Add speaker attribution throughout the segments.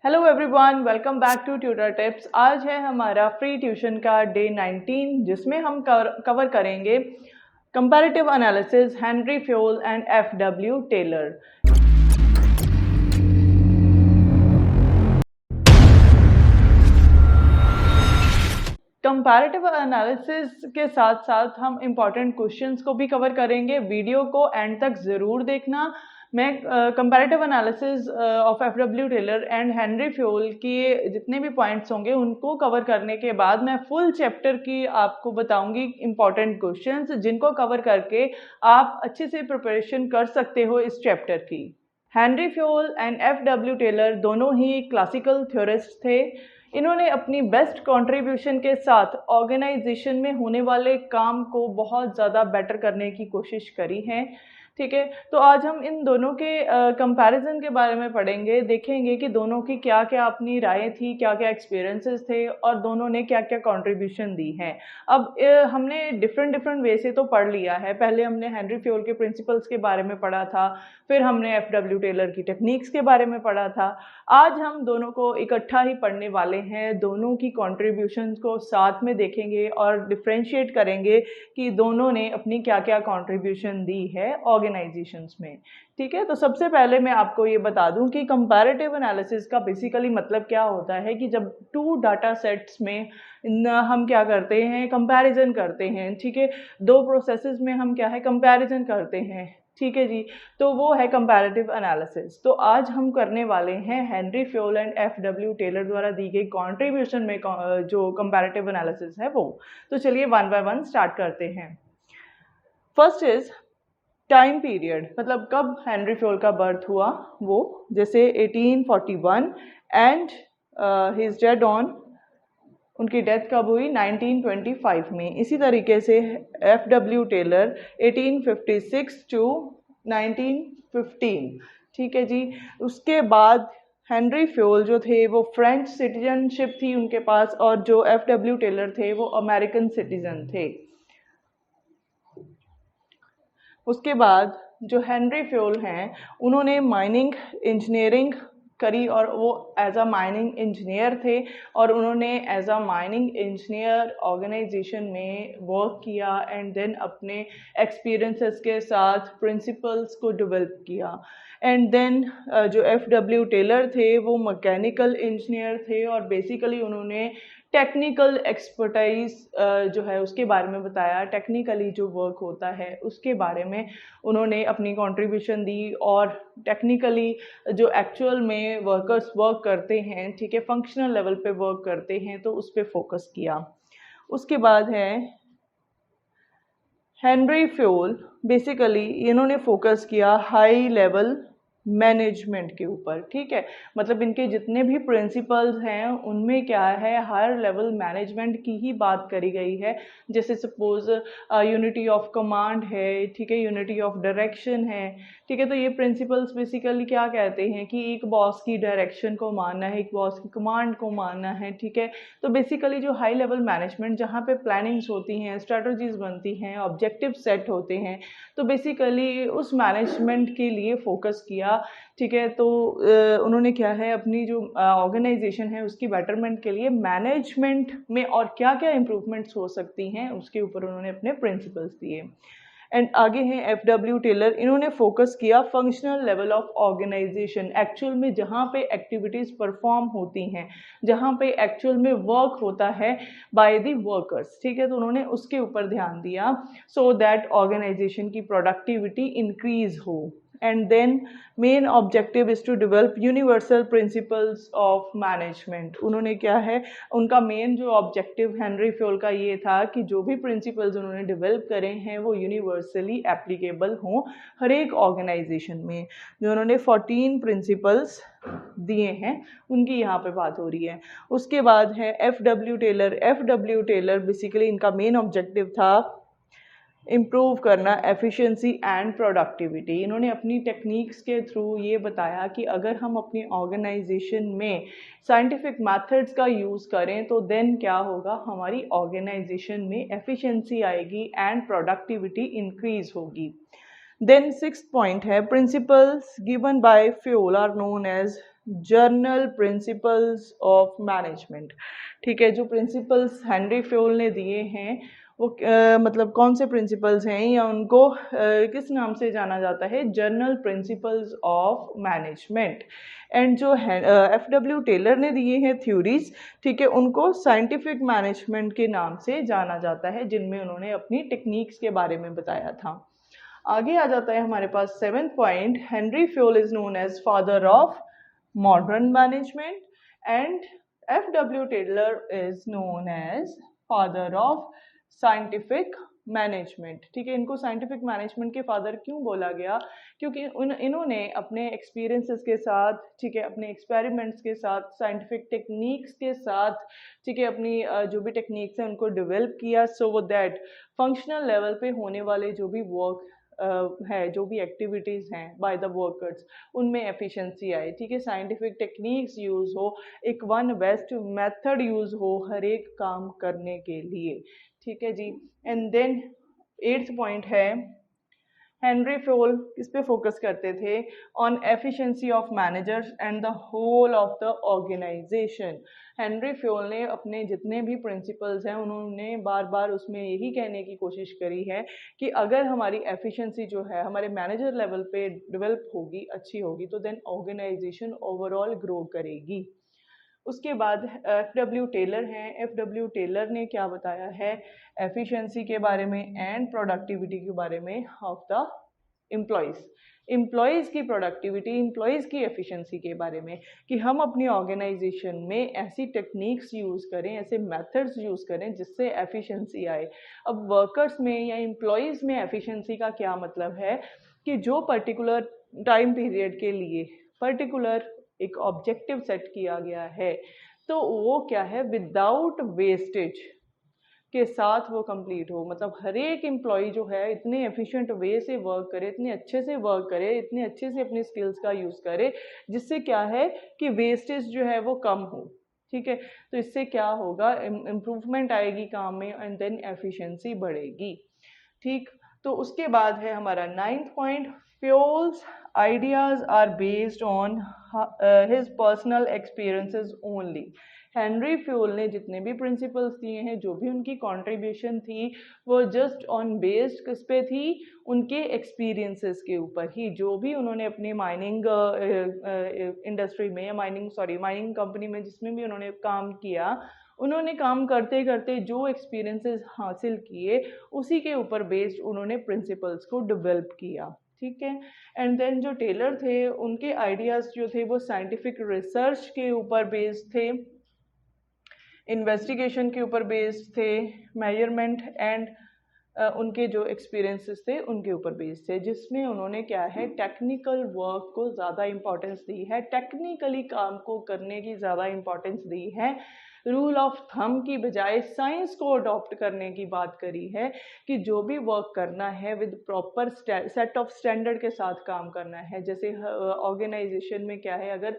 Speaker 1: Hello everyone, welcome back to Tutor Tips. आज है हमारा फ्री ट्यूशन का डे 19 जिसमें हम कवर करेंगे comparative analysis, Henri Fayol and F W. Taylor. Comparative analysis के साथ साथ हम इम्पॉर्टेंट क्वेश्चंस को भी कवर करेंगे। वीडियो को एंड तक ज़रूर देखना। मैं comparative analysis of F W. Taylor and Henri Fayol के जितने भी पॉइंट्स होंगे उनको कवर करने के बाद मैं फुल चैप्टर की आपको बताऊंगी इम्पॉर्टेंट क्वेश्चंस, जिनको कवर करके आप अच्छे से प्रिपरेशन कर सकते हो इस चैप्टर की। Henri Fayol and F W. Taylor दोनों ही क्लासिकल थ्योरिस्ट थे। इन्होंने अपनी बेस्ट कंट्रीब्यूशन के साथ ऑर्गेनाइजेशन में होने वाले काम को बहुत ज़्यादा बेटर करने की कोशिश करी है। ठीक है, तो आज हम इन दोनों के कंपैरिजन के बारे में पढ़ेंगे, देखेंगे कि दोनों की क्या क्या अपनी राय थी, क्या क्या एक्सपीरियंसेस थे और दोनों ने क्या क्या कंट्रीब्यूशन दी है। अब हमने डिफरेंट वे से तो पढ़ लिया है। पहले हमने हेनरी फ्योल के प्रिंसिपल्स के बारे में पढ़ा था, फिर हमने एफ.डब्ल्यू. टेलर की टेक्निक्स के बारे में पढ़ा था। आज हम दोनों को इकट्ठा ही पढ़ने वाले हैं, दोनों की कंट्रीब्यूशंस को साथ में देखेंगे और डिफरेंशिएट करेंगे कि दोनों ने अपनी क्या क्या कंट्रीब्यूशन दी है ऑर्गेनाइजेशंस में। ठीक है, तो सबसे पहले मैं आपको ये बता दूं कि कंपैरेटिव एनालिसिस का बेसिकली मतलब क्या होता है कि जब टू डाटा सेट्स में हम क्या करते हैं, कंपैरिजन करते हैं। ठीक है, दो प्रोसेसेस में हम क्या है, कंपैरिजन करते हैं। ठीक है जी, तो वो है कंपैरेटिव एनालिसिस। तो आज हम करने वाले हैं Henri Fayol and F W. Taylor द्वारा दी गई कंट्रीब्यूशन में जो कंपैरेटिव एनालिसिस है वो। तो चलिए वन बाय वन स्टार्ट करते हैं। फर्स्ट इज टाइम पीरियड, मतलब कब हेनरी फ्योल का बर्थ हुआ वो, जैसे 1841 एंड हिज डेड ऑन, उनकी डेथ कब हुई 1925 में। इसी तरीके से एफ.डब्ल्यू. Taylor 1856 to 1915। ठीक है जी, उसके बाद हेनरी फ्योल जो थे वो फ्रेंच सिटीजनशिप थी उनके पास, और जो एफ.डब्ल्यू. टेलर थे वो अमेरिकन सिटीजन थे। उसके बाद जो हेनरी फ्योल हैं उन्होंने माइनिंग इंजीनियरिंग करी और वो एज अ माइनिंग इंजीनियर थे, और उन्होंने as a mining engineer organisation में वर्क किया एंड देन अपने एक्सपीरियंसेस के साथ प्रिंसिपल्स को डेवलप किया। एंड देन जो एफ.डब्ल्यू. टेलर थे वो मैकेनिकल इंजीनियर थे और बेसिकली उन्होंने टेक्निकल एक्सपर्टाइज जो है उसके बारे में बताया। टेक्निकली जो वर्क होता है उसके बारे में उन्होंने अपनी कंट्रीब्यूशन दी, और टेक्निकली जो एक्चुअल में वर्कर्स वर्क करते हैं, ठीक है, फंक्शनल लेवल पे वर्क करते हैं, तो उस पर फोकस किया। उसके बाद है हेनरी फ्योल। बेसिकली इन्होंने फोकस किया हाई लेवल मैनेजमेंट के ऊपर। ठीक है, मतलब इनके जितने भी प्रिंसिपल्स हैं उनमें क्या है, हायर लेवल मैनेजमेंट की ही बात करी गई है। जैसे सपोज यूनिटी ऑफ कमांड है, ठीक है, यूनिटी ऑफ डायरेक्शन है। ठीक है, तो ये प्रिंसिपल्स बेसिकली क्या कहते हैं कि एक बॉस की डायरेक्शन को मानना है, एक बॉस की कमांड को मानना है। ठीक है, तो बेसिकली जो हाई लेवल मैनेजमेंट जहाँ पे प्लानिंग्स होती हैं, स्ट्रेटजीज बनती हैं, ऑब्जेक्टिव सेट होते हैं, तो बेसिकली उस मैनेजमेंट के लिए फोकस किया। ठीक है, तो उन्होंने क्या है, अपनी जो ऑर्गेनाइजेशन है उसकी बेटरमेंट के लिए मैनेजमेंट में और क्या क्या इम्प्रूवमेंट्स हो सकती हैं उसके ऊपर उन्होंने अपने प्रिंसिपल्स दिए। एंड आगे हैं एफ.डब्ल्यू. टेलर। इन्होंने फोकस किया functional level of organisation, actual में जहाँ पे एक्टिविटीज़ परफॉर्म होती हैं, जहाँ पे एक्चुअल में वर्क होता है बाय द वर्कर्स। ठीक है, तो उन्होंने उसके ऊपर ध्यान दिया सो दैट ऑर्गेनाइजेशन की प्रोडक्टिविटी इंक्रीज हो। And then main objective is to develop universal principles of management. उन्होंने क्या है, उनका मेन जो ऑब्जेक्टिव हेनरी फ्योल का ये था कि जो भी प्रिंसिपल्स उन्होंने डेवलप करे हैं वो यूनिवर्सली एप्लीकेबल हों हर एक ऑर्गेनाइजेशन में। जो उन्होंने 14 प्रिंसिपल्स दिए हैं उनकी यहाँ पे बात हो रही है। उसके बाद है F W. Taylor. F W. Taylor basically इनका मेन ऑब्जेक्टिव था इम्प्रूव करना एफिशिएंसी एंड प्रोडक्टिविटी। इन्होंने अपनी टेक्निक्स के थ्रू ये बताया कि अगर हम अपनी ऑर्गेनाइजेशन में साइंटिफिक मेथड्स का यूज़ करें तो देन क्या होगा, हमारी ऑर्गेनाइजेशन में एफिशिएंसी आएगी एंड प्रोडक्टिविटी इंक्रीज होगी। देन 6th पॉइंट है principles given by Fayol are known as general principles of management. ठीक है, जो प्रिंसिपल्स हेनरी फ्योल ने दिए हैं वो मतलब कौन से प्रिंसिपल्स हैं या उनको किस नाम से जाना जाता है, journal principles of management. And जो एफ.डब्ल्यू. टेलर ने दिए हैं थ्योरीज, ठीक है, उनको साइंटिफिक मैनेजमेंट के नाम से जाना जाता है, जिनमें उन्होंने अपनी टेक्निक्स के बारे में बताया था। आगे आ जाता है हमारे पास 7th point, Henry Fayol is known as father of modern management and F.W. Taylor is known as father of scientific management. ठीक है, इनको साइंटिफिक मैनेजमेंट के फादर क्यों बोला गया, क्योंकि इन्होंने अपने एक्सपीरियंसेस के साथ, ठीक है, अपने एक्सपेरिमेंट्स के साथ, साइंटिफिक टेक्निक्स के साथ, ठीक है, अपनी जो भी टेक्निक्स हैं उनको डेवलप किया, सो दैट फंक्शनल लेवल पे होने वाले जो भी वर्क है, जो भी एक्टिविटीज़ हैं बाय द वर्कर्स, उनमें एफिशिएंसी आए। ठीक है, साइंटिफिक टेक्निक्स यूज़ हो, एक वन बेस्ट मेथड यूज़ हो हर एक काम करने के लिए। ठीक है जी। एंड देन 8th पॉइंट है, हेनरी फ्योल किस पे फोकस करते थे, on efficiency of managers and the whole of the organization. Henry Fayol ने अपने जितने भी प्रिंसिपल्स हैं उन्होंने बार बार उसमें यही कहने की कोशिश करी है कि अगर हमारी एफिशिएंसी जो है हमारे मैनेजर लेवल पे डेवलप होगी, अच्छी होगी, तो देन ऑर्गेनाइजेशन ओवरऑल ग्रो करेगी। उसके बाद एफ.डब्ल्यू. टेलर हैं। एफ.डब्ल्यू. टेलर ने क्या बताया है एफिशिएंसी के बारे में एंड प्रोडक्टिविटी के बारे में ऑफ द एम्प्लॉयज़। एम्प्लॉयज़ की प्रोडक्टिविटी, एम्प्लॉयज़ की एफिशिएंसी के बारे में, कि हम अपनी ऑर्गेनाइजेशन में ऐसी टेक्निक्स यूज़ करें, ऐसे मेथड्स यूज़ करें जिससे एफिशिएंसी आए। अब वर्कर्स में या एम्प्लॉयज़ में एफिशिएंसी का क्या मतलब है कि जो पर्टिकुलर टाइम पीरियड के लिए पर्टिकुलर एक ऑब्जेक्टिव सेट किया गया है, तो वो क्या है, विदाउट वेस्टेज के साथ वो कंप्लीट हो। मतलब हर एक एम्प्लॉय जो है इतने एफिशिएंट वे से वर्क करे, इतने अच्छे से वर्क करे, इतने अच्छे से अपनी स्किल्स का यूज़ करे, जिससे क्या है कि वेस्टेज जो है वो कम हो। ठीक है, तो इससे क्या होगा, इम्प्रूवमेंट आएगी काम में एंड देन एफिशिएंसी बढ़ेगी। ठीक, तो उसके बाद है हमारा 9th point, Fayol's ideas are based on his personal experiences only. Henry Fayol ने जितने भी प्रिंसिपल्स दिए हैं, जो भी उनकी कंट्रीब्यूशन थी, वो जस्ट ऑन बेस्ड किस पे थी, उनके एक्सपीरियंसेस के ऊपर ही। जो भी उन्होंने अपनी माइनिंग इंडस्ट्री में या माइनिंग कंपनी में जिसमें भी उन्होंने काम किया, उन्होंने काम करते करते जो एक्सपीरियंसेस हासिल किए, उसी के ऊपर बेस्ड उन्होंने प्रिंसिपल्स को डेवलप किया। ठीक है, एंड देन जो टेलर थे उनके आइडियाज़ जो थे वो साइंटिफिक रिसर्च के ऊपर बेस्ड थे, इन्वेस्टिगेशन के ऊपर बेस्ड थे, मेजरमेंट एंड उनके जो एक्सपीरियंसेस थे उनके ऊपर बेस्ड थे, जिसमें उन्होंने क्या है टेक्निकल वर्क को ज़्यादा इम्पोर्टेंस दी है, टेक्निकली काम को करने की ज़्यादा इम्पोर्टेंस दी है, रूल ऑफ थंब की बजाय साइंस को अडॉप्ट करने की बात करी है कि जो भी वर्क करना है with proper set of standard के साथ काम करना है। जैसे ऑर्गेनाइजेशन में क्या है, अगर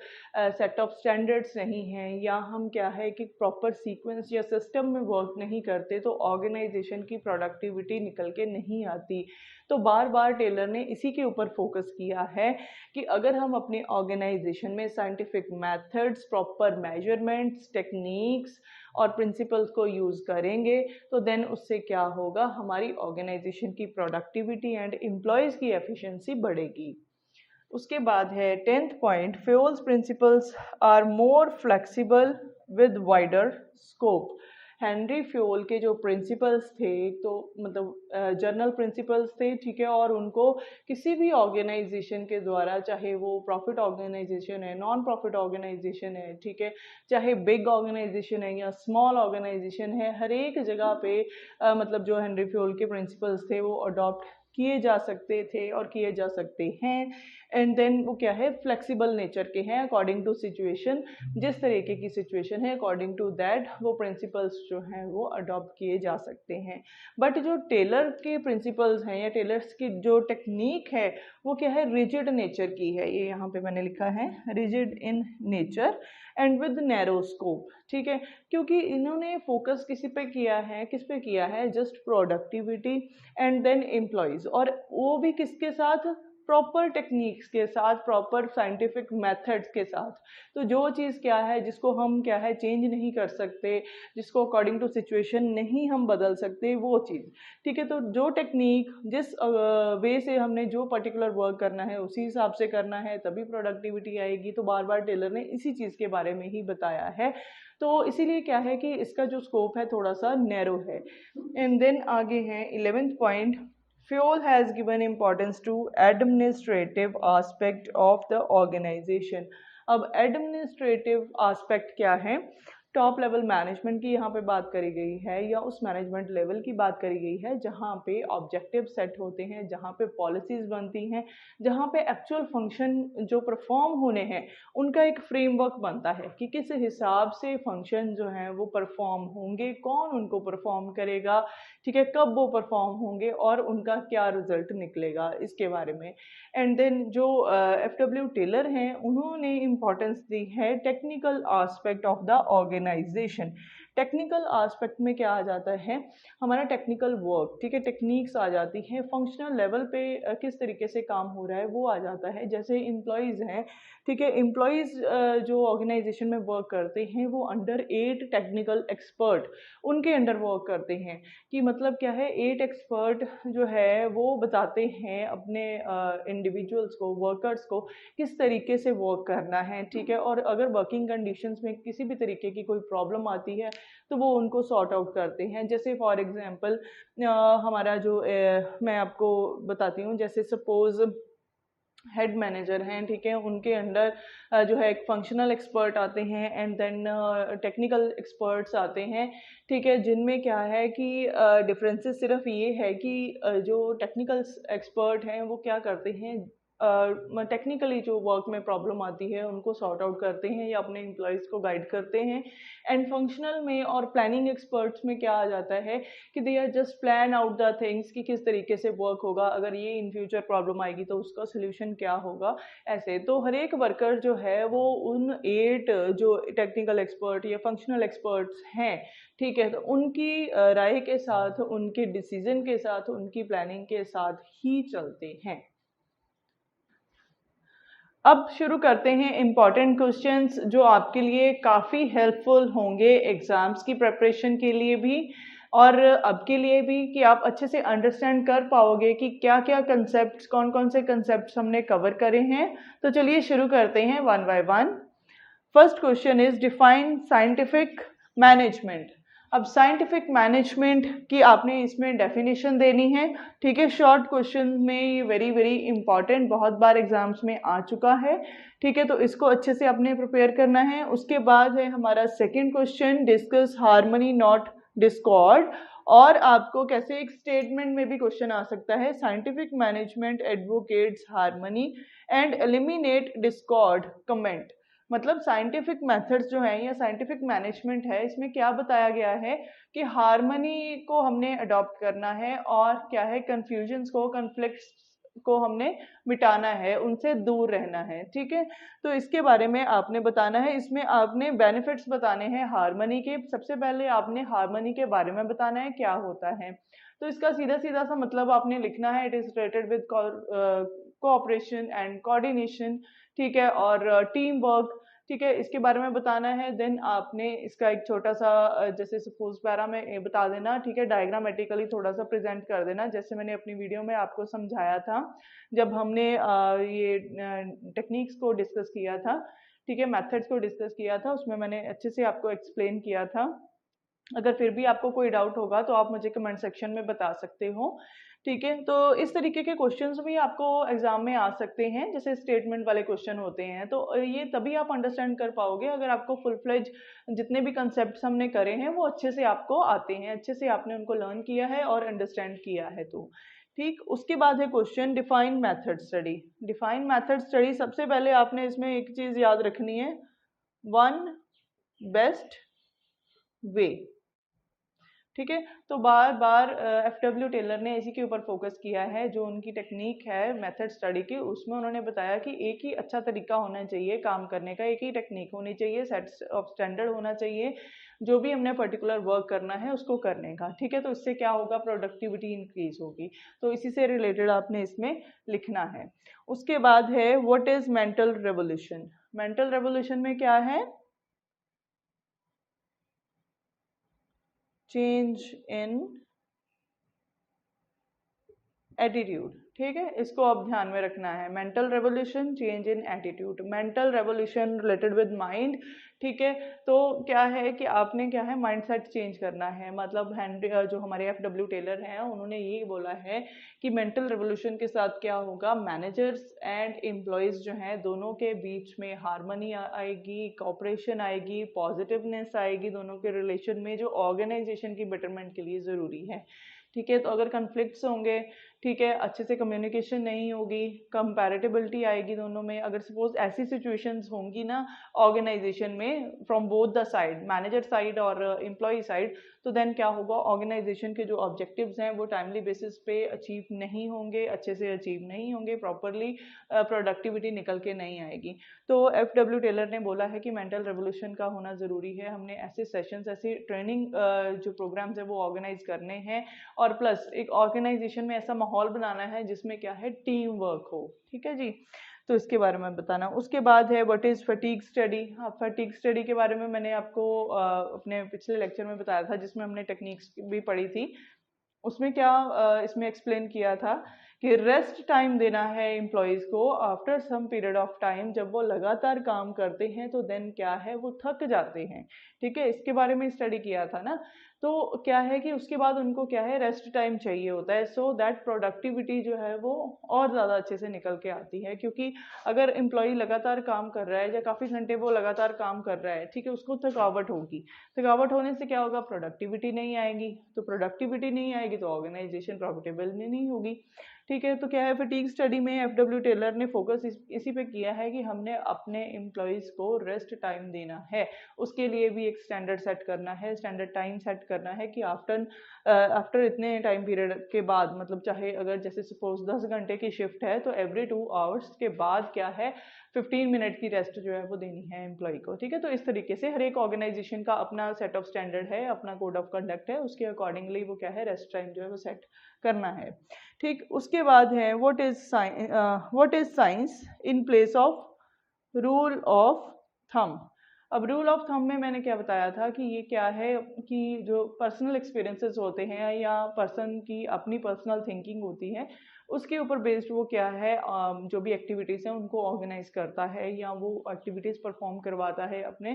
Speaker 1: सेट ऑफ स्टैंडर्ड्स नहीं हैं या हम क्या है कि प्रॉपर सीक्वेंस या सिस्टम में वर्क नहीं करते, तो ऑर्गेनाइजेशन की प्रोडक्टिविटी निकल के नहीं आती। तो बार बार टेलर ने इसी के ऊपर फोकस किया है कि अगर हम अपने ऑर्गेनाइजेशन में scientific methods, proper measurements, techniques और प्रिंसिपल्स को यूज़ करेंगे, तो देन उससे क्या होगा, हमारी ऑर्गेनाइजेशन की प्रोडक्टिविटी एंड एम्प्लॉयज़ की एफिशिएंसी बढ़ेगी। उसके बाद है 10th point, Fayol's principles are more flexible with wider scope. Henry Fayol के जो प्रिंसिपल्स थे, तो मतलब जर्नल प्रिंसिपल्स थे, ठीक है, और उनको किसी भी ऑर्गेनाइजेशन के द्वारा, चाहे वो प्रॉफिट ऑर्गेनाइजेशन है, नॉन प्रॉफिट ऑर्गेनाइजेशन है, ठीक है, चाहे बिग ऑर्गेनाइजेशन है या स्मॉल ऑर्गेनाइजेशन है, हर एक जगह पे मतलब जो हेनरी फ्योल के प्रिंसिपल्स थे वो अडॉप्ट किए जा सकते थे और किए जा सकते हैं। एंड देन वो क्या है, फ्लेक्सिबल नेचर के हैं, अकॉर्डिंग टू सिचुएशन, जिस तरीके की सिचुएशन है अकॉर्डिंग टू दैट वो प्रिंसिपल्स जो हैं वो अडॉप्ट किए जा सकते हैं। बट जो टेलर के प्रिंसिपल्स हैं या टेलर्स की जो टेक्निक है वो क्या है, रिजिड नेचर की है। ये यहाँ पे मैंने लिखा है rigid in nature and with narrow scope. ठीक है, क्योंकि इन्होंने फोकस किस पे किया है, just productivity and then employees, और वो भी किसके साथ, प्रॉपर टेक्निक्स के साथ, प्रॉपर साइंटिफिक मेथड्स के साथ। तो जो चीज़ क्या है जिसको हम क्या है चेंज नहीं कर सकते, जिसको अकॉर्डिंग टू सिचुएशन नहीं हम बदल सकते, वो चीज़, ठीक है। तो जो टेक्निक जिस वे से हमने जो पर्टिकुलर वर्क करना है उसी हिसाब से करना है, तभी प्रोडक्टिविटी आएगी। तो बार बार टेलर ने इसी चीज़ के बारे में ही बताया है। तो इसीलिए क्या है कि इसका जो स्कोप है थोड़ा सा नैरो है। एंड देन आगे है 11th point, Fuel has given importance to administrative aspect of the organization। अब एडमिनिस्ट्रेटिव आस्पेक्ट क्या है, टॉप लेवल मैनेजमेंट की यहाँ पे बात करी गई है, या उस मैनेजमेंट लेवल की बात करी गई है जहाँ पे ऑब्जेक्टिव सेट होते हैं, जहाँ पे पॉलिसीज बनती हैं, जहाँ पे एक्चुअल फंक्शन जो परफॉर्म होने हैं उनका एक फ्रेमवर्क बनता है कि किस हिसाब से फंक्शन जो हैं वो परफॉर्म होंगे, कौन उनको परफॉर्म करेगा, ठीक है, कब वो परफॉर्म होंगे और उनका क्या रिजल्ट निकलेगा, इसके बारे में। एंड देन जो FW टेलर हैं उन्होंने इम्पोर्टेंस दी है technical aspect of the organization. Technical aspect में क्या आ जाता है, हमारा टेक्निकल वर्क, ठीक है, टेक्निक्स आ जाती हैं, फंक्शनल लेवल पे किस तरीके से काम हो रहा है वो आ जाता है। जैसे एम्प्लॉयज़ हैं, ठीक है, एम्प्लॉयज़ जो ऑर्गेनाइजेशन में वर्क करते हैं वो अंडर 8 टेक्निकल एक्सपर्ट उनके अंडर वर्क करते हैं। कि मतलब क्या है, 8 एक्सपर्ट जो है वो बताते हैं अपने इंडिविजुअल्स को, वर्कर्स को किस तरीके से वर्क करना है, ठीक है। और अगर वर्किंग कंडीशंस में किसी भी तरीके की कोई प्रॉब्लम आती है तो वो उनको सॉर्ट आउट करते हैं। जैसे फॉर एग्जांपल हमारा जो मैं आपको बताती हूँ, जैसे सपोज हेड मैनेजर हैं, ठीक है, उनके अंडर जो है एक फंक्शनल एक्सपर्ट आते हैं एंड देन टेक्निकल एक्सपर्ट्स आते हैं, ठीक है, जिनमें क्या है कि डिफरेंसेस सिर्फ ये है कि जो टेक्निकल एक्सपर्ट हैं वो क्या करते हैं, टेक्निकली जो वर्क में प्रॉब्लम आती है उनको सॉर्ट आउट करते हैं या अपने एम्प्लॉयज़ को गाइड करते हैं। एंड फंक्शनल में और प्लानिंग एक्सपर्ट्स में क्या आ जाता है कि they are just plan out the things कि किस तरीके से वर्क होगा, अगर ये इन फ्यूचर प्रॉब्लम आएगी तो उसका सोल्यूशन क्या होगा, ऐसे। तो हर एक वर्कर जो है वो उन 8 जो टेक्निकल एक्सपर्ट या फंक्शनल एक्सपर्ट्स हैं, ठीक है, तो उनकी राय के साथ, उनके डिसीजन के साथ, उनकी प्लानिंग के साथ ही चलते हैं। अब शुरू करते हैं इम्पॉर्टेंट क्वेश्चंस जो आपके लिए काफ़ी हेल्पफुल होंगे एग्ज़ाम्स की प्रिपरेशन के लिए भी और अब के लिए भी, कि आप अच्छे से अंडरस्टैंड कर पाओगे कि क्या क्या कंसेप्ट्स, कौन कौन से कंसेप्ट्स हमने कवर करे हैं। तो चलिए शुरू करते हैं one by one. First question is define scientific management. अब साइंटिफिक मैनेजमेंट की आपने इसमें डेफिनेशन देनी है, ठीक है। शॉर्ट क्वेश्चन में ये वेरी वेरी इंपॉर्टेंट, बहुत बार एग्जाम्स में आ चुका है, ठीक है, तो इसको अच्छे से आपने प्रिपेयर करना है। उसके बाद है हमारा second question, discuss harmony not Discord. और आपको कैसे एक स्टेटमेंट में भी क्वेश्चन आ सकता है, scientific management advocates harmony and eliminate Discord comment. मतलब साइंटिफिक मेथड्स जो हैं या साइंटिफिक मैनेजमेंट है, इसमें क्या बताया गया है कि हार्मनी को हमने अडॉप्ट करना है और क्या है, कंफ्यूजन्स को, कन्फ्लिक्ट्स को हमने मिटाना है, उनसे दूर रहना है, ठीक है। तो इसके बारे में आपने बताना है, इसमें आपने बेनिफिट्स बताने हैं हार्मनी के। सबसे पहले आपने हार्मनी के बारे में बताना है क्या होता है। तो इसका सीधा सीधा सा मतलब आपने लिखना है, it is related with cooperation and coordination, ठीक है, और टीम वर्क, ठीक है, इसके बारे में बताना है। देन आपने इसका एक छोटा सा जैसे सपोज पैरा में बता देना, ठीक है, डायग्रामेटिकली थोड़ा सा प्रेजेंट कर देना, जैसे मैंने अपनी वीडियो में आपको समझाया था जब हमने ये टेक्निक्स को डिस्कस किया था, ठीक है, मेथड्स को डिस्कस किया था, उसमें मैंने अच्छे से आपको एक्सप्लेन किया था। अगर फिर भी आपको कोई डाउट होगा तो आप मुझे कमेंट सेक्शन में बता सकते हो, ठीक है। तो इस तरीके के क्वेश्चंस भी आपको एग्जाम में आ सकते हैं, जैसे स्टेटमेंट वाले क्वेश्चन होते हैं। तो ये तभी आप अंडरस्टैंड कर पाओगे अगर आपको फुल फ्लेज जितने भी कंसेप्ट्स हमने करे हैं वो अच्छे से आपको आते हैं, अच्छे से आपने उनको लर्न किया है और अंडरस्टैंड किया है। तो ठीक, उसके बाद है question define method study. Define method study, सबसे पहले आपने इसमें एक चीज याद रखनी है, वन बेस्ट वे। ठीक है। तो बार बार FW टेलर ने इसी के ऊपर फोकस किया है, जो उनकी टेक्निक है मेथड स्टडी की, उसमें उन्होंने बताया कि एक ही अच्छा तरीका होना चाहिए काम करने का, एक ही टेक्निक होनी चाहिए, सेट ऑफ स्टैंडर्ड होना चाहिए जो भी हमने पर्टिकुलर वर्क करना है उसको करने का। ठीक है, तो इससे क्या होगा, प्रोडक्टिविटी इंक्रीज होगी। तो इसी से रिलेटेड आपने इसमें लिखना है। उसके बाद है what is mental revolution. Mental revolution में क्या है, चेंज इन एटीट्यूड। ठीक है, इसको अब ध्यान में रखना है। Mental revolution, change in attitude. Mental revolution related with mind. ठीक है, तो क्या है कि आपने क्या है, माइंडसेट चेंज करना है। मतलब हेनरी जो हमारे FW टेलर हैं उन्होंने ये बोला है कि मेंटल रेवोल्यूशन के साथ क्या होगा, मैनेजर्स एंड एम्प्लॉयज जो हैं दोनों के बीच में हार्मनी आएगी, कोऑपरेशन आएगी, पॉजिटिवनेस आएगी दोनों के रिलेशन में, जो ऑर्गेनाइजेशन की बेटरमेंट के लिए ज़रूरी है। ठीक है, तो अगर कन्फ्लिक्ट्स होंगे, ठीक है, अच्छे से कम्युनिकेशन नहीं होगी, कंपैरेटिबिलिटी आएगी दोनों में। अगर सपोज ऐसी सिचुएशंस होंगी ना ऑर्गेनाइजेशन में, from both the side, manager side और एम्प्लॉय साइड, तो देन क्या होगा, ऑर्गेनाइजेशन के जो ऑब्जेक्टिव्स हैं वो टाइमली बेसिस पे अचीव नहीं होंगे, अच्छे से अचीव नहीं होंगे, प्रॉपरली प्रोडक्टिविटी निकल के नहीं आएगी। तो FW टेलर ने बोला है कि मेंटल रेवोल्यूशन का होना ज़रूरी है। हमने ऐसे सेशंस, ऐसी ट्रेनिंग जो प्रोग्राम्स है वो ऑर्गेनाइज करने हैं, और प्लस एक ऑर्गेनाइजेशन में ऐसा माहौल बनाना है जिसमें क्या है, टीम वर्क हो। ठीक है जी, तो इसके बारे में बताना। उसके बाद है what is fatigue study. Fatigue study के बारे में मैंने आपको अपने पिछले लेक्चर में बताया था, जिसमें हमने टेक्निक्स भी पढ़ी थी। उसमें क्या इसमें एक्सप्लेन किया था कि रेस्ट टाइम देना है एम्प्लॉयज़ को after some period of time. जब वो लगातार काम करते हैं तो देन क्या है, वो थक जाते हैं। ठीक है, इसके बारे में स्टडी किया था ना। तो क्या है कि उसके बाद उनको क्या है, रेस्ट टाइम चाहिए होता है, सो दैट प्रोडक्टिविटी जो है वो और ज़्यादा अच्छे से निकल के आती है। क्योंकि अगर एम्प्लॉय लगातार काम कर रहा है या काफ़ी घंटे वो लगातार काम कर रहा है, ठीक है, उसको थकावट होगी। थकावट होने से क्या होगा, प्रोडक्टिविटी नहीं आएगी। तो प्रोडक्टिविटी नहीं आएगी तो ऑर्गेनाइजेशन प्रॉफिटेबल नहीं होगी। ठीक है, तो क्या है, फटीग स्टडी में FW टेलर ने फोकस इसी पे किया है कि हमने अपने एम्प्लॉयज़ को रेस्ट टाइम देना है। उसके लिए भी एक स्टैंडर्ड सेट करना है, स्टैंडर्ड टाइम सेट करना है कि आफ्टर इतने टाइम पीरियड के बाद, मतलब चाहे अगर जैसे सपोज 10 घंटे की शिफ्ट है तो एवरी 2 आवर्स के बाद क्या है, 15 मिनट की रेस्ट जो है वो देनी है एम्प्लॉय को। ठीक है, तो इस तरीके से हर एक ऑर्गेनाइजेशन का अपना सेट ऑफ स्टैंडर्ड है, अपना कोड ऑफ कंडक्ट है, उसके अकॉर्डिंगली वो क्या है, रेस्ट टाइम जो है वो सेट करना है। ठीक, उसके बाद है what is science in place of rule of thumb. अब रूल ऑफ थंब में मैंने क्या बताया था कि ये क्या है, कि जो पर्सनल एक्सपीरियंसेस होते हैं या पर्सन की अपनी पर्सनल थिंकिंग होती है, उसके ऊपर बेस्ड वो क्या है, जो भी एक्टिविटीज़ हैं उनको ऑर्गेनाइज करता है या वो एक्टिविटीज़ परफॉर्म करवाता है अपने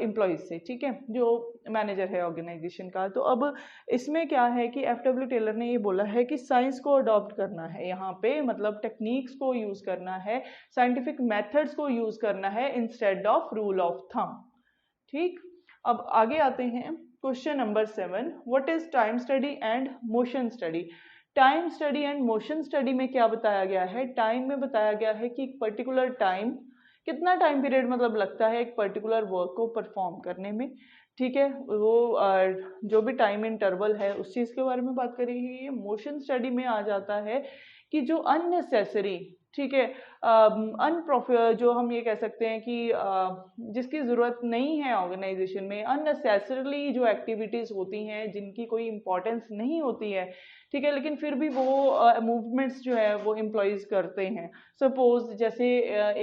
Speaker 1: एम्प्लॉयज़ से। ठीक है, जो मैनेजर है ऑर्गेनाइजेशन का। तो अब इसमें क्या है कि FW टेलर ने ये बोला है कि साइंस को अडॉप्ट करना है यहाँ पे, मतलब टेक्निक्स को यूज़ करना है, साइंटिफिक मेथड्स को यूज़ करना है instead of rule of thumb. ठीक, अब आगे आते हैं question number 7, what is time study and motion study. Time study and motion study में क्या बताया गया है, टाइम में बताया गया है कि एक पर्टिकुलर टाइम, कितना टाइम पीरियड मतलब लगता है एक पर्टिकुलर वर्क को परफॉर्म करने में। ठीक है, वो जो भी टाइम इंटरवल है उस चीज़ के बारे में बात करेगी। ये मोशन स्टडी में आ जाता है कि जो अननेसेसरी, ठीक है, जो हम ये कह सकते हैं कि जिसकी ज़रूरत नहीं है ऑर्गेनाइजेशन में, अननेसेसरली जो एक्टिविटीज़ होती हैं जिनकी कोई इम्पोर्टेंस नहीं होती है, ठीक है, लेकिन फिर भी वो मूवमेंट्स जो है वो एम्प्लॉयज़ करते हैं। सपोज जैसे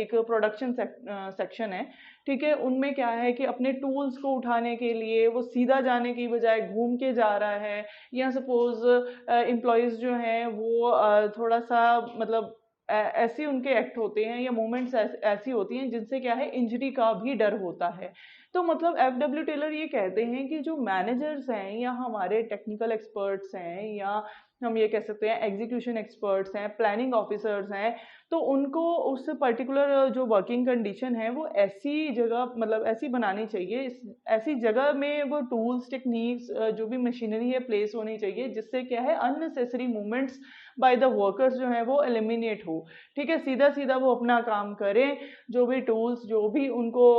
Speaker 1: एक प्रोडक्शन सेक्शन है, ठीक है, उनमें क्या है कि अपने टूल्स को उठाने के लिए वो सीधा जाने की बजाय घूम के जा रहा है, या सपोज एम्प्लॉयज़ जो हैं वो थोड़ा सा मतलब ऐसे उनके एक्ट होते हैं या मूवमेंट्स ऐसी होती हैं जिनसे क्या है, इंजरी का भी डर होता है। तो मतलब FW टेलर ये कहते हैं कि जो मैनेजर्स हैं या हमारे टेक्निकल एक्सपर्ट्स हैं या हम ये कह सकते हैं एग्जीक्यूशन एक्सपर्ट्स हैं, प्लानिंग ऑफिसर्स हैं, तो उनको उस पर्टिकुलर जो वर्किंग कंडीशन है वो ऐसी जगह, मतलब ऐसी बनानी चाहिए, ऐसी जगह में वो टूल्स, टेक्निक्स, जो भी मशीनरी है प्लेस होनी चाहिए, जिससे क्या है, unnecessary movements by the workers जो है वो एलिमिनेट हो। ठीक है, सीधा सीधा वो अपना काम करें, जो भी टूल्स, जो भी उनको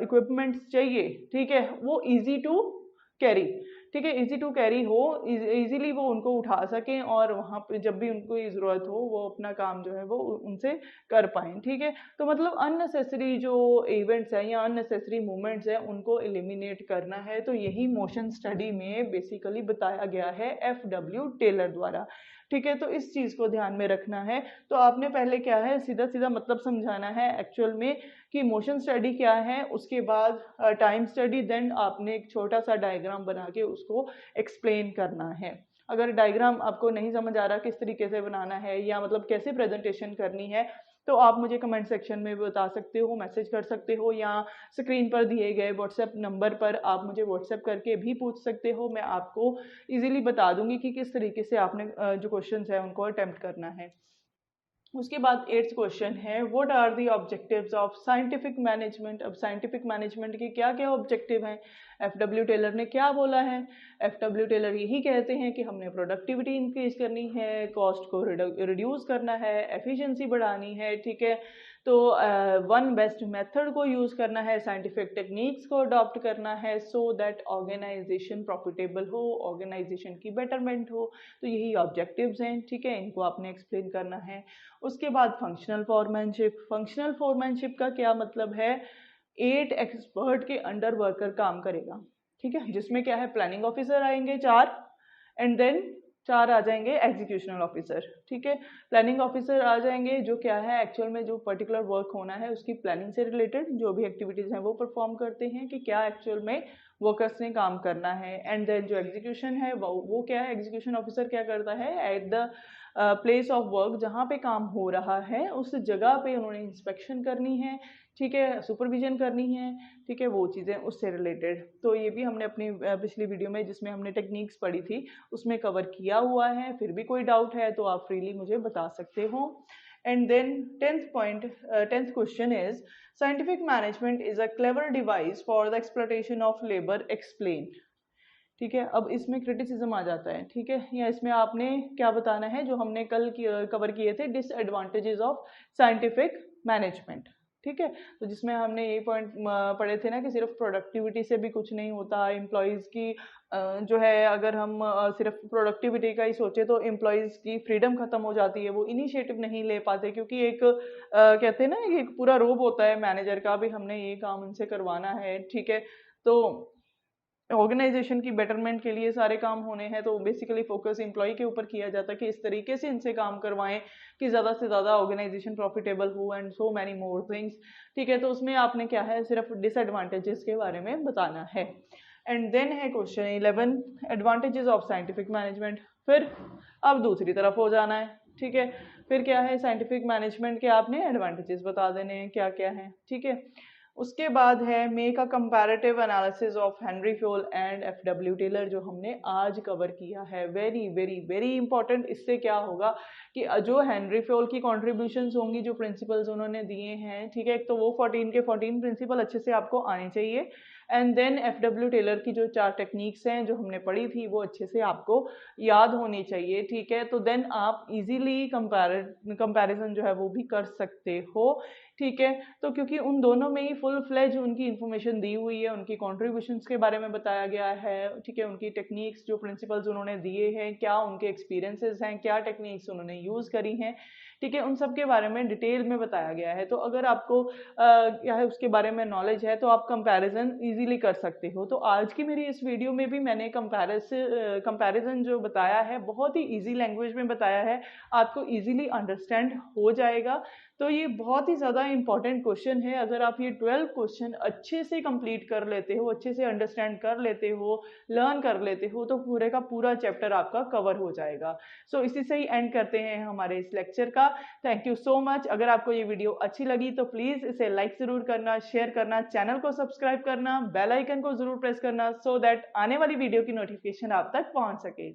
Speaker 1: इक्विपमेंट्स चाहिए, ठीक है, वो इजी टू कैरी, ठीक है, इजी टू कैरी हो, इजीली वो उनको उठा सकें और वहाँ पे जब भी उनको ये ज़रूरत हो वो अपना काम जो है वो उनसे कर पाएँ, ठीक है। तो मतलब अननेसेसरी जो इवेंट्स हैं या अननेसेसरी मूवमेंट्स हैं उनको एलिमिनेट करना है, तो यही मोशन स्टडी में बेसिकली बताया गया है एफडब्ल्यू टेलर द्वारा, ठीक है। तो इस चीज़ को ध्यान में रखना है। तो आपने पहले क्या है सीधा सीधा मतलब समझाना है एक्चुअल में कि मोशन स्टडी क्या है, उसके बाद टाइम स्टडी, देन आपने एक छोटा सा डायग्राम बना के उसको एक्सप्लेन करना है। अगर डायग्राम आपको नहीं समझ आ रहा किस तरीके से बनाना है या मतलब कैसे प्रेजेंटेशन करनी है, तो आप मुझे कमेंट सेक्शन में बता सकते हो, मैसेज कर सकते हो, या स्क्रीन पर दिए गए व्हाट्सएप नंबर पर आप मुझे व्हाट्सएप करके भी पूछ सकते हो। मैं आपको इजीली बता दूंगी कि किस तरीके से आपने जो क्वेश्चंस है उनको अटेम्प्ट करना है। उसके बाद 8th क्वेश्चन है, what are the objectives of scientific management. अब साइंटिफिक मैनेजमेंट के क्या क्या ऑब्जेक्टिव हैं, एफडब्ल्यू टेलर ने क्या बोला है। एफडब्ल्यू टेलर यही कहते हैं कि हमने प्रोडक्टिविटी इंक्रीज करनी है, कॉस्ट को रिड्यूस करना है, एफिशिएंसी बढ़ानी है, ठीक है। तो वन बेस्ट मेथड को यूज करना है, साइंटिफिक टेक्निक्स को अडॉप्ट करना है, सो दैट ऑर्गेनाइजेशन प्रॉफिटेबल हो, ऑर्गेनाइजेशन की बेटरमेंट हो। तो यही ऑब्जेक्टिव्स हैं, ठीक है, इनको आपने एक्सप्लेन करना है। उसके बाद फंक्शनल फोरमैनशिप। फंक्शनल फोरमैनशिप का क्या मतलब है, 8 एक्सपर्ट के अंडर वर्कर काम करेगा, ठीक है, जिसमें क्या है प्लानिंग ऑफिसर आएंगे 4, एंड देन 4 आ जाएंगे एग्जीक्यूशनल ऑफिसर, ठीक है। प्लानिंग ऑफिसर आ जाएंगे जो क्या है एक्चुअल में जो पर्टिकुलर वर्क होना है उसकी प्लानिंग से रिलेटेड जो भी एक्टिविटीज हैं वो परफॉर्म करते हैं कि क्या एक्चुअल में वर्कर्स ने काम करना है। एंड देन जो एग्जीक्यूशन है वो क्या है, एग्जीक्यूशन ऑफिसर क्या करता है, at the place of work जहाँ पे काम हो रहा है उस जगह पे उन्होंने इंस्पेक्शन करनी है, ठीक है, सुपरविजन करनी है, ठीक है, वो चीज़ें उससे रिलेटेड। तो ये भी हमने अपनी पिछली वीडियो में जिसमें हमने टेक्निक्स पढ़ी थी उसमें कवर किया हुआ है। फिर भी कोई डाउट है तो आप फ्रीली मुझे बता सकते हो। And then 10th question is, scientific management is a clever device for the exploitation of labour, explain, ठीक है। अब इसमें क्रिटिसिज्म आ जाता है, ठीक है, या इसमें आपने क्या बताना है जो हमने कल कवर किए थे, डिसएडवांटेजेस ऑफ साइंटिफिक मैनेजमेंट, ठीक है। तो जिसमें हमने ये पॉइंट पढ़े थे ना कि सिर्फ प्रोडक्टिविटी से भी कुछ नहीं होता, एम्प्लॉयज़ की जो है अगर हम सिर्फ प्रोडक्टिविटी का ही सोचे तो एम्प्लॉयज़ की फ्रीडम खत्म हो जाती है, वो इनिशिएटिव नहीं ले पाते क्योंकि एक कहते हैं ना कि एक पूरा रोब होता है मैनेजर का भी, हमने ये काम उनसे करवाना है, ठीक है। तो ऑर्गेनाइजेशन की बेटरमेंट के लिए सारे काम होने हैं, तो बेसिकली फोकस एम्प्लॉय के ऊपर किया जाता है कि इस तरीके से इनसे काम करवाएं कि ज़्यादा से ज़्यादा ऑर्गेनाइजेशन प्रॉफिटेबल हो and so many more things, ठीक है। तो उसमें आपने क्या है सिर्फ डिसएडवांटेजेस के बारे में बताना है। एंड देन है question 11, advantages of scientific management. फिर अब दूसरी तरफ हो जाना है, ठीक है। फिर क्या है साइंटिफिक मैनेजमेंट के आपने एडवांटेजेस बता देने हैं क्या क्या है, ठीक है। उसके बाद है make a comparative analysis of Henry Fayol and FW Taylor, जो हमने आज कवर किया है। Very very very important. इससे क्या होगा कि जो हेनरी फ्योल की कॉन्ट्रीब्यूशंस होंगी, जो प्रिंसिपल्स उन्होंने दिए हैं, ठीक है, एक तो वो 14 के 14 प्रिंसिपल अच्छे से आपको आने चाहिए, एंड देन एफडब्ल्यू टेलर की जो 4 टेक्निक्स हैं जो हमने पढ़ी थी वो अच्छे से आपको याद होनी चाहिए, ठीक है। तो देन आप इजीली कंपैरिजन जो है वो भी कर सकते हो, ठीक है। तो क्योंकि उन दोनों में ही फुल फ्लेज उनकी इन्फॉर्मेशन दी हुई है, उनकी कॉन्ट्रीब्यूशंस के बारे में बताया गया है, ठीक है, उनकी टेक्निक्स जो प्रिंसिपल्स उन्होंने दिए हैं, क्या उनके एक्सपीरियंसेस हैं, क्या टेक्निक्स उन्होंने यूज़ करी हैं, ठीक है, उन सब के बारे में डिटेल में बताया गया है। तो अगर आपको क्या है उसके बारे में नॉलेज है तो आप कंपैरिजन इजीली कर सकते हो। तो आज की मेरी इस वीडियो में भी मैंने कंपैरिजन जो बताया है बहुत ही इजी लैंग्वेज में बताया है, आपको इजीली अंडरस्टैंड हो जाएगा। तो ये बहुत ही ज़्यादा इंपॉर्टेंट क्वेश्चन है। अगर आप ये 12 क्वेश्चन अच्छे से कंप्लीट कर लेते हो, अच्छे से अंडरस्टैंड कर लेते हो, लर्न कर लेते हो, तो पूरे का पूरा चैप्टर आपका कवर हो जाएगा। सो इसी से ही एंड करते हैं हमारे इस लेक्चर का। Thank you so much. अगर आपको ये वीडियो अच्छी लगी तो प्लीज़ इसे लाइक ज़रूर करना, शेयर करना, चैनल को सब्सक्राइब करना, बेल आइकन को ज़रूर प्रेस करना, सो दैट आने वाली वीडियो की नोटिफिकेशन आप तक पहुँच सके।